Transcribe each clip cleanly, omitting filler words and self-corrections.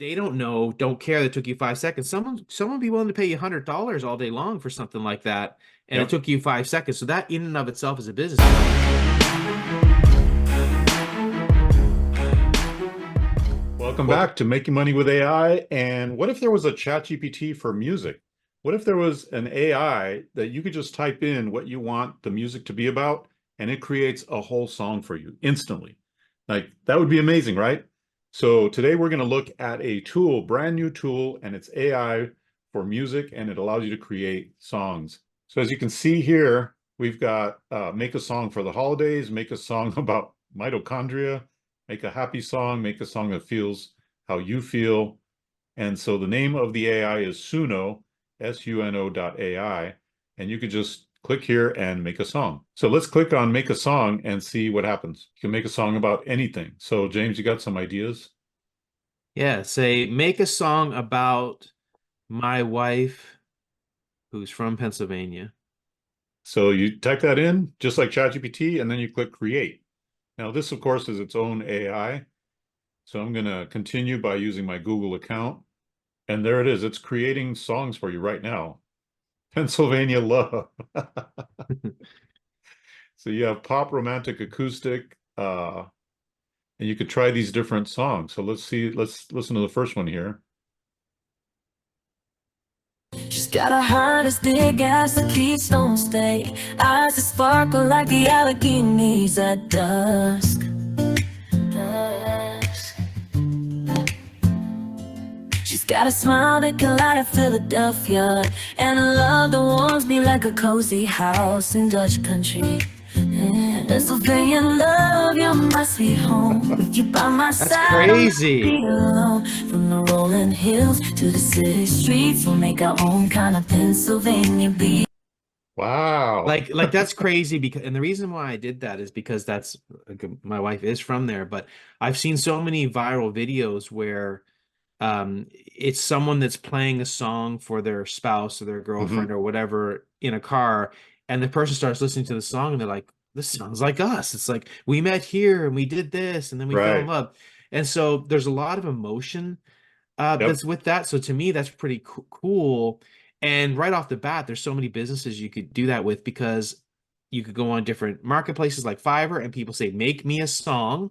They don't know, don't care that it took you 5 seconds. Someone be willing to pay you $100 all day long for something like that, and it Yep. took you 5 seconds. So that in and of itself is a business. Welcome Well, back to Making Money with AI. And what if there was a chat GPT for music? What if there was an AI that you could just type in what you want the music to be about and it creates a whole song for you instantly? Like that would be amazing, right? So today we're going to look at a tool, brand new tool, and it's AI for music and it allows you to create songs. So as you can see here, we've got make a song for the holidays, make a song about mitochondria, make a happy song, make a song that feels how you feel. And so the name of the AI is Suno, Suno.ai. And you could just click here and make a song. So let's click on make a song and see what happens. You can make a song about anything. So James, you got some ideas? yeah, say make a song about my wife who's from Pennsylvania. So you type that in just like ChatGPT and then you click create. Now this of course is its own AI. So I'm going to continue by using my Google account. And there it is. It's creating songs for you right now. Pennsylvania Love. So you have pop, romantic, acoustic, and you could try these different songs. So let's listen to the first one here. She's got a heart as big as the Keystone State, eyes that sparkle like the Alleghenies at dusk. She's got a smile that can light a Philadelphia, and a love that warms me like a cozy house in Dutch country. Pennsylvania love, you're my sweet home. With you by my That's side, I'll never be crazy. alone. From the rolling hills to the city streets, we'll make our own kind of Pennsylvania beat. Wow. Like that's crazy because, and the reason why I did that is because that's like, my wife is from there, but I've seen so many viral videos where it's someone that's playing a song for their spouse or their girlfriend Hmm. or whatever in a car, and the person starts listening to the song and they're like, this sounds like us. It's like we met here and we did this and then we fell in Right. love. And so there's a lot of emotion Yep. that's with that. So to me, that's pretty cool. And right off the bat, there's so many businesses you could do that with because you could go on different marketplaces like Fiverr and people say, make me a song.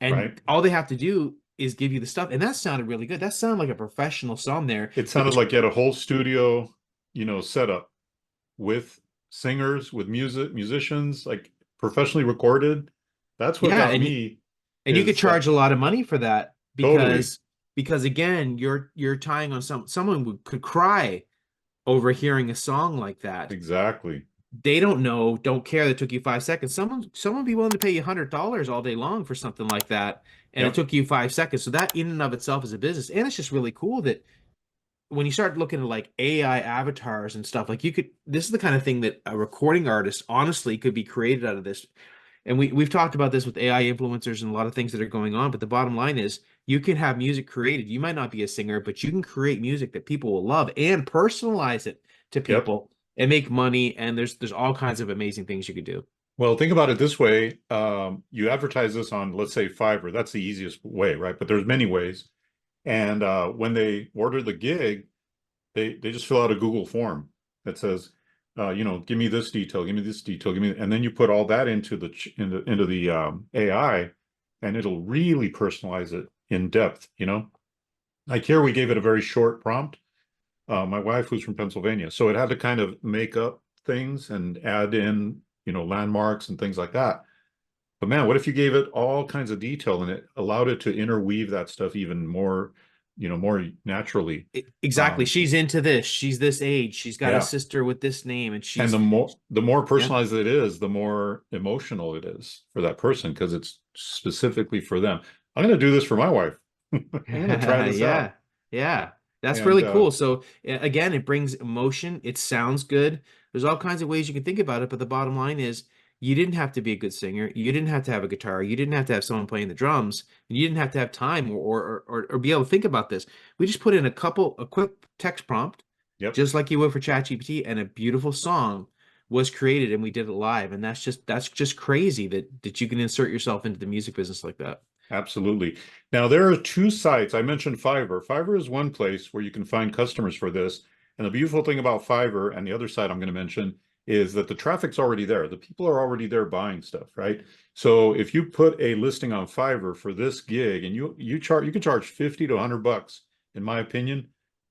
And Right. all they have to do is give you the stuff. And that sounded really good. That sounded like a professional song there. It It sounded was, like you had a whole studio, setup with singers, with musicians, like professionally recorded. That's what yeah. got me And you could is that charge a lot of money for that totally, because again, you're tying on someone could cry over hearing a song like that. exactly. They don't know, don't care that it took you 5 seconds. Someone be willing to pay you $100 all day long for something like that, and it Yep. took you 5 seconds. So that in and of itself is a business, and it's just really cool that when you start looking at like AI avatars and stuff, like you could. This is the kind of thing that a recording artist honestly could be created out of this. And we've talked about this with AI influencers and a lot of things that are going on. But the bottom line is, you can have music created. You might not be a singer, but you can create music that people will love and personalize it to Yep. people and make money. And there's all kinds of amazing things you could do. Well, think about it this way. You advertise this on, let's say, Fiverr. That's the easiest way, right? But there's many ways. And when they order the gig, they just fill out a Google form that says, give me this detail, give me this detail, give me, and then you put all that into the AI, and it'll really personalize it in depth. Like here, we gave it a very short prompt. My wife was from Pennsylvania, so it had to kind of make up things and add in, landmarks and things like that. But man, what if you gave it all kinds of detail and it allowed it to interweave that stuff even more, more naturally? Exactly. Um, She's into this. She's this age. She's got a yeah. sister with this name, and And she's the more yeah. personalized it is, the more emotional it is for that person because it's specifically for them. I'm going to do this for my wife. I'm going to try this out. Yeah. Yeah. That's And really cool. So again, it brings emotion. It sounds good. There's all kinds of ways you can think about it, but the bottom line is you didn't have to be a good singer. You didn't have to have a guitar. You didn't have to have someone playing the drums. And you didn't have to have time or be able to think about this. We just put in a quick text prompt, yep. just like you would for ChatGPT, and a beautiful song was created and we did it live. And that's just crazy that you can insert yourself into the music business like that. Absolutely. Now, there are two sites. I mentioned Fiverr. Fiverr is one place where you can find customers for this. And the beautiful thing about Fiverr and the other site I'm going to mention is that the traffic's already there. The people are already there buying stuff, right? So if you put a listing on Fiverr for this gig and you can charge 50 to 100 bucks, in my opinion,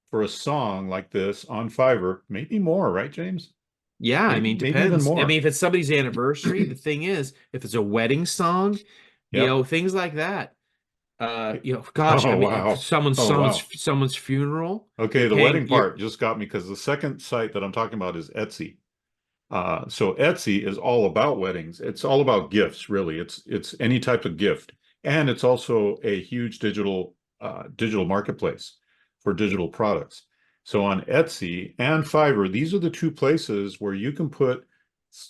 for a song like this on Fiverr, maybe more, right, James? Yeah, I mean, Maybe even depends. I more. mean, if it's somebody's anniversary, the thing is, if it's a wedding song, Yep. things like that. Gosh, I Oh, mean, if wow. someone's Oh, someone's wow. someone's funeral, Okay, the wedding you're part just got me because the second site that I'm talking about is Etsy. So Etsy is all about weddings. It's all about gifts, really. It's any type of gift, and it's also a huge digital marketplace for digital products. So on Etsy and Fiverr, these are the two places where you can put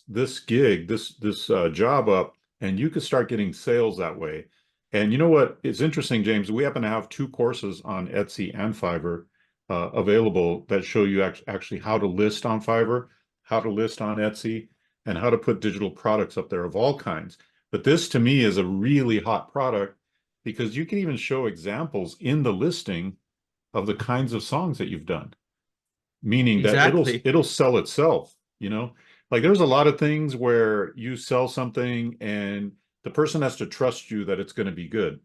this gig, this job up, and you can start getting sales that way. And you know what is interesting, James? We happen to have two courses on Etsy and Fiverr available that show you actually how to list on Fiverr, how to list on Etsy, and how to put digital products up there of all kinds. But this to me is a really hot product because you can even show examples in the listing of the kinds of songs that you've done, meaning that it'll exactly. it'll sell itself, you know? Like there's a lot of things where you sell something and the person has to trust you that it's going to be good.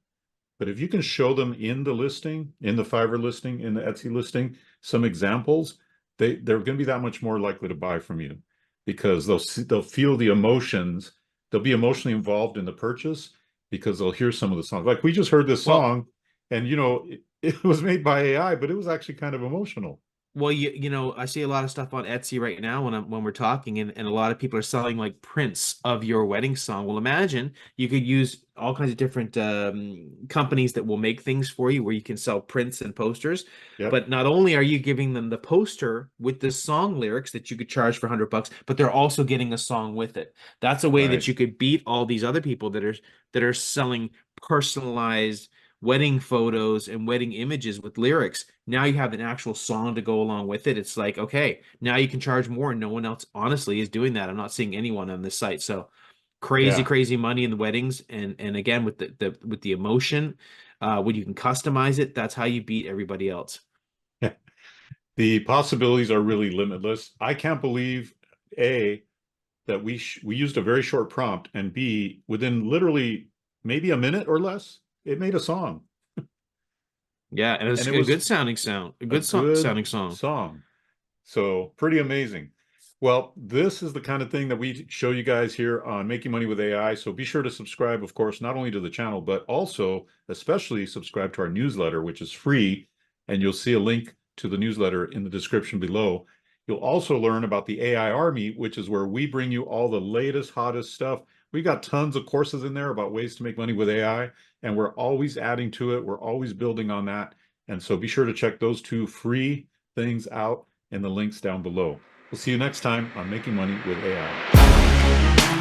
But if you can show them in the listing, in the Fiverr listing, in the Etsy listing, some examples, they're going to be that much more likely to buy from you because they'll feel the emotions. They'll be emotionally involved in the purchase because they'll hear some of the songs. Like we just heard this Well, song, and it was made by AI, but it was actually kind of emotional. Well, I see a lot of stuff on Etsy right now when we're talking, and a lot of people are selling like prints of your wedding song. Well, imagine you could use all kinds of different companies that will make things for you where you can sell prints and posters. Yep. But not only are you giving them the poster with the song lyrics that you could charge for 100 bucks, but they're also getting a song with it. That's a way that Right. you could beat all these other people that are selling personalized wedding photos and wedding images with lyrics. Now you have an actual song to go along with it. It's like, okay, now you can charge more, and no one else honestly is doing that. I'm not seeing anyone on this site. So crazy, Yeah. crazy money in the weddings, and again with the emotion, when you can customize it, that's how you beat everybody else. The possibilities are really limitless. I can't believe A, that we used a very short prompt, and B, within literally maybe a minute or less, it made a song, Yeah, and and it's it a was good sounding sound, a a good good sounding song. song. So pretty amazing. Well, this is the kind of thing that we show you guys here on Making Money with AI. So be sure to subscribe, of course, not only to the channel, but also especially subscribe to our newsletter, which is free. And you'll see a link to the newsletter in the description below. You'll also learn about the AI Army, which is where we bring you all the latest, hottest stuff. We got tons of courses in there about ways to make money with AI, and we're always adding to it. We're always building on that. And so be sure to check those two free things out in the links down below. We'll see you next time on Making Money with AI.